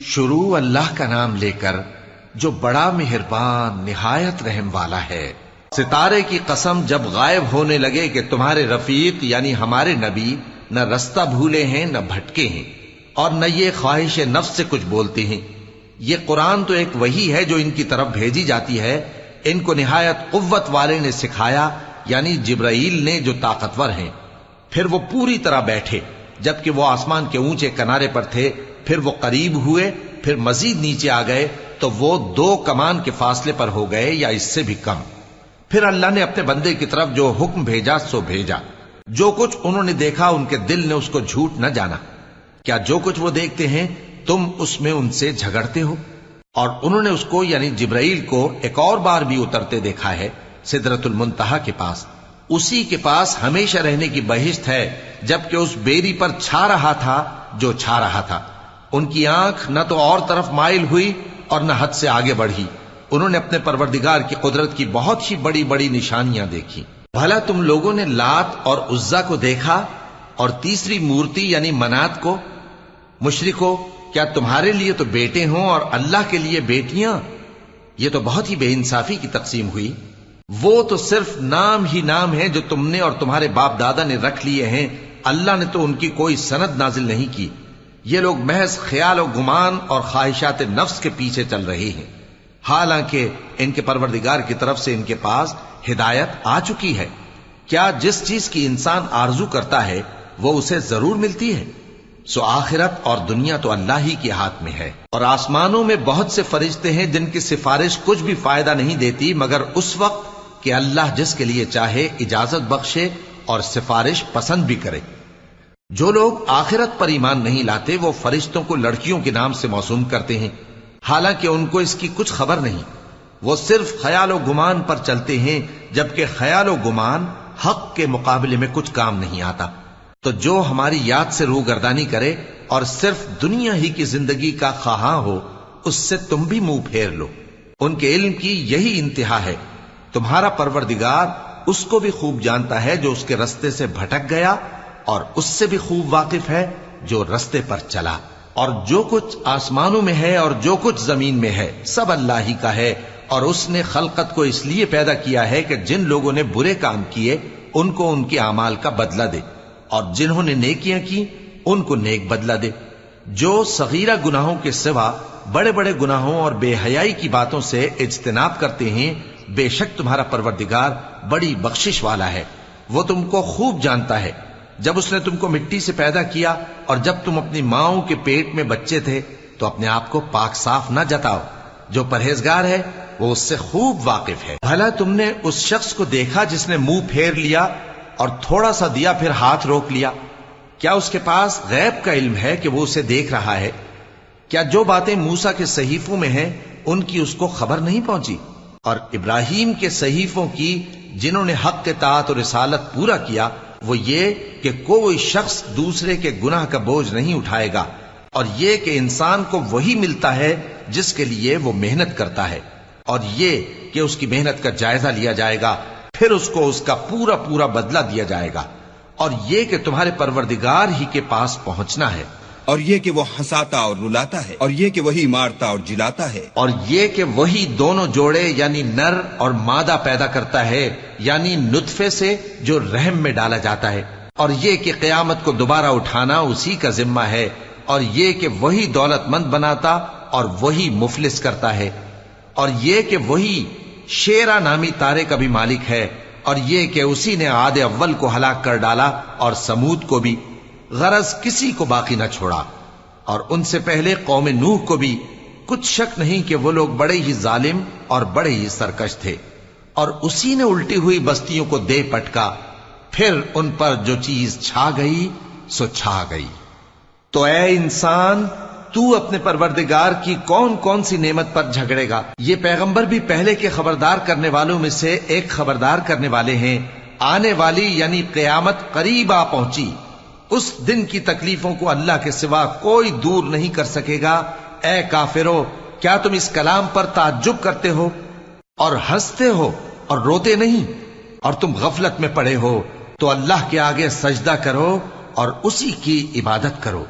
شروع اللہ کا نام لے کر جو بڑا مہربان نہایت رحم والا ہے۔ ستارے کی قسم جب غائب ہونے لگے کہ تمہارے رفیق یعنی ہمارے نبی نہ رستہ بھولے ہیں نہ بھٹکے ہیں اور نہ یہ خواہش نفس سے کچھ بولتے ہیں۔ یہ قرآن تو ایک وحی ہے جو ان کی طرف بھیجی جاتی ہے، ان کو نہایت قوت والے نے سکھایا یعنی جبرائیل نے جو طاقتور ہیں۔ پھر وہ پوری طرح بیٹھے جبکہ وہ آسمان کے اونچے کنارے پر تھے، پھر وہ قریب ہوئے، پھر مزید نیچے آ گئے تو وہ 2 کمان کے فاصلے پر ہو گئے یا اس سے بھی کم۔ پھر اللہ نے اپنے بندے کی طرف جو حکم بھیجا سو بھیجا۔ جو کچھ انہوں نے دیکھا ان کے دل نے اس کو جھوٹ نہ جانا۔ کیا جو کچھ وہ دیکھتے ہیں تم اس میں ان سے جھگڑتے ہو؟ اور انہوں نے اس کو یعنی جبرائیل کو ایک اور بار بھی اترتے دیکھا ہے سدرۃ المنتہا کے پاس۔ اسی کے پاس ہمیشہ رہنے کی بہشت ہے، جبکہ اس بیری پر چھا رہا تھا جو چھا رہا تھا۔ ان کی آنکھ نہ تو اور طرف مائل ہوئی اور نہ حد سے آگے بڑھی۔ انہوں نے اپنے پروردگار کی قدرت کی بہت ہی بڑی بڑی نشانیاں دیکھی۔ بھلا تم لوگوں نے لات اور عزا کو دیکھا اور تیسری مورتی یعنی منات کو؟ مشرکو، کیا تمہارے لیے تو بیٹے ہوں اور اللہ کے لیے بیٹیاں؟ یہ تو بہت ہی بے انصافی کی تقسیم ہوئی۔ وہ تو صرف نام ہی نام ہے جو تم نے اور تمہارے باپ دادا نے رکھ لیے ہیں، اللہ نے تو ان کی کوئی سند نازل نہیں کی۔ یہ لوگ محض خیال و گمان اور خواہشات نفس کے پیچھے چل رہے ہیں، حالانکہ ان کے پروردگار کی طرف سے ان کے پاس ہدایت آ چکی ہے۔ کیا جس چیز کی انسان آرزو کرتا ہے وہ اسے ضرور ملتی ہے؟ سو آخرت اور دنیا تو اللہ ہی کے ہاتھ میں ہے۔ اور آسمانوں میں بہت سے فرشتے ہیں جن کی سفارش کچھ بھی فائدہ نہیں دیتی مگر اس وقت کہ اللہ جس کے لیے چاہے اجازت بخشے اور سفارش پسند بھی کرے۔ جو لوگ آخرت پر ایمان نہیں لاتے وہ فرشتوں کو لڑکیوں کے نام سے موسوم کرتے ہیں، حالانکہ ان کو اس کی کچھ خبر نہیں۔ وہ صرف خیال و گمان پر چلتے ہیں، جبکہ خیال و گمان حق کے مقابلے میں کچھ کام نہیں آتا۔ تو جو ہماری یاد سے روگردانی کرے اور صرف دنیا ہی کی زندگی کا خواہاں ہو، اس سے تم بھی منہ پھیر لو۔ ان کے علم کی یہی انتہا ہے۔ تمہارا پروردگار اس کو بھی خوب جانتا ہے جو اس کے رستے سے بھٹک گیا، اور اس سے بھی خوب واقف ہے جو رستے پر چلا۔ اور جو کچھ آسمانوں میں ہے اور جو کچھ زمین میں ہے سب اللہ ہی کا ہے، اور اس نے خلقت کو اس لیے پیدا کیا ہے کہ جن لوگوں نے برے کام کیے ان کو ان کے اعمال کا بدلہ دے، اور جنہوں نے نیکیاں کی ان کو نیک بدلہ دے۔ جو صغیرہ گناہوں کے سوا بڑے بڑے گناہوں اور بے حیائی کی باتوں سے اجتناب کرتے ہیں، بے شک تمہارا پروردگار بڑی بخشش والا ہے۔ وہ تم کو خوب جانتا ہے۔ جب اس نے تم کو مٹی سے پیدا کیا اور جب تم اپنی ماؤں کے پیٹ میں بچے تھے تو اپنے آپ کو پاک صاف نہ جتاؤ۔ جو پرہیزگار ہے وہ اس سے خوب واقف ہے۔ بھلا تم نے اس شخص کو دیکھا جس نے منہ پھیر لیا اور تھوڑا سا دیا پھر ہاتھ روک لیا؟ کیا اس کے پاس غیب کا علم ہے کہ وہ اسے دیکھ رہا ہے؟ کیا جو باتیں موسیٰ کے صحیفوں میں ہیں ان کی اس کو خبر نہیں پہنچی؟ اور ابراہیم کے صحیفوں کی جنہوں نے حق اطاعت اور رسالت پورا کیا، وہ یہ کہ کوئی شخص دوسرے کے گناہ کا بوجھ نہیں اٹھائے گا، اور یہ کہ انسان کو وہی ملتا ہے جس کے لیے وہ محنت کرتا ہے، اور یہ کہ اس کی محنت کا جائزہ لیا جائے گا، پھر اس کو اس کا پورا پورا بدلہ دیا جائے گا، اور یہ کہ تمہارے پروردگار ہی کے پاس پہنچنا ہے، اور یہ کہ وہ ہنساتا اور رلاتا ہے، اور یہ کہ وہی مارتا اور جلاتا ہے، اور یہ کہ وہی دونوں جوڑے یعنی نر اور مادہ پیدا کرتا ہے یعنی نطفے سے جو رحم میں ڈالا جاتا ہے، اور یہ کہ قیامت کو دوبارہ اٹھانا اسی کا ذمہ ہے، اور یہ کہ وہی دولت مند بناتا اور وہی مفلس کرتا ہے، اور یہ کہ وہی شیرا نامی تارے کا بھی مالک ہے، اور یہ کہ اسی نے عاد اول کو ہلاک کر ڈالا اور سمود کو بھی، غرض کسی کو باقی نہ چھوڑا، اور ان سے پہلے قوم نوح کو بھی۔ کچھ شک نہیں کہ وہ لوگ بڑے ہی ظالم اور بڑے ہی سرکش تھے، اور اسی نے الٹی ہوئی بستیوں کو دے پٹکا، پھر ان پر جو چیز چھا گئی سو چھا گئی۔ تو اے انسان، تو اپنے پروردگار کی کون کون سی نعمت پر جھگڑے گا؟ یہ پیغمبر بھی پہلے کے خبردار کرنے والوں میں سے ایک خبردار کرنے والے ہیں۔ آنے والی یعنی قیامت قریب آ پہنچی، اس دن کی تکلیفوں کو اللہ کے سوا کوئی دور نہیں کر سکے گا۔ اے کافرو، کیا تم اس کلام پر تعجب کرتے ہو اور ہنستے ہو اور روتے نہیں؟ اور تم غفلت میں پڑے ہو تو اللہ کے آگے سجدہ کرو اور اسی کی عبادت کرو۔